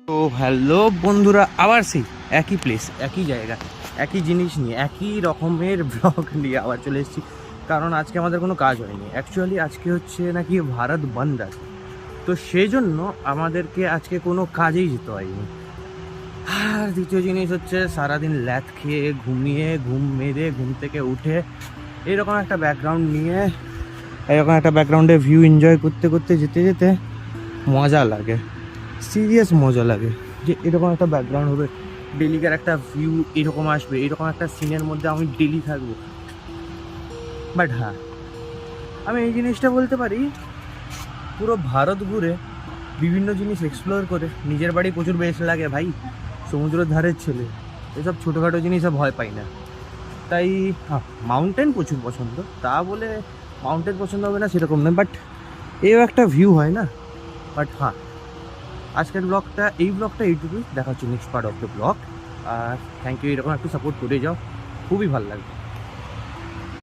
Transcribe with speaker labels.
Speaker 1: তো হ্যালো বন্ধুরা, আবার সেই একই প্লেস, একই জায়গা, একই জিনিস নিয়ে, একই রকমের ব্লগ নিয়ে আবার চলে এসেছি। কারণ আজকে আমাদের কোনো কাজ হয়নি। অ্যাকচুয়ালি আজকে হচ্ছে নাকি ভারত বন্ধ আছে, তো সেই জন্য আমাদেরকে আজকে কোনো কাজেই যেতে হয়নি। আর দ্বিতীয় জিনিস হচ্ছে, সারাদিন ল্যাথ খেয়ে ঘুমিয়ে ঘুম মেরে ঘুম থেকে উঠে এরকম একটা ব্যাকগ্রাউন্ড নিয়ে, এরকম একটা ব্যাকগ্রাউন্ডে ভিউ এনজয় করতে করতে যেতে যেতে মজা লাগে, সিরিয়াস মজা লাগে যে এরকম একটা ব্যাকগ্রাউন্ড হবে, ডেলিকার একটা ভিউ এরকম আসবে, এরকম একটা সিনের মধ্যে আমি ডেলি থাকবো। বাট হ্যাঁ, আমি এই জিনিসটা বলতে পারি, পুরো ভারত ঘুরে বিভিন্ন জিনিস এক্সপ্লোর করে নিজের বাড়ি প্রচুর বেশ লাগে ভাই। সমুদ্রের ধারের ছেলে, এসব ছোটোখাটো জিনিসে ভয় পাই না। তাই হ্যাঁ, মাউন্টেন প্রচুর পছন্দ, তা বলে মাউন্টেন পছন্দ হবে না সেরকম নয়, বাট এও একটা ভিউ হয় না। বাট হ্যাঁ, আজকের ব্লগটা এইটুকুই। দেখা হচ্ছে next part of the blog. আর থ্যাংক ইউ, এরকম একটু সাপোর্ট করে যাও, খুবই ভালো লাগবে।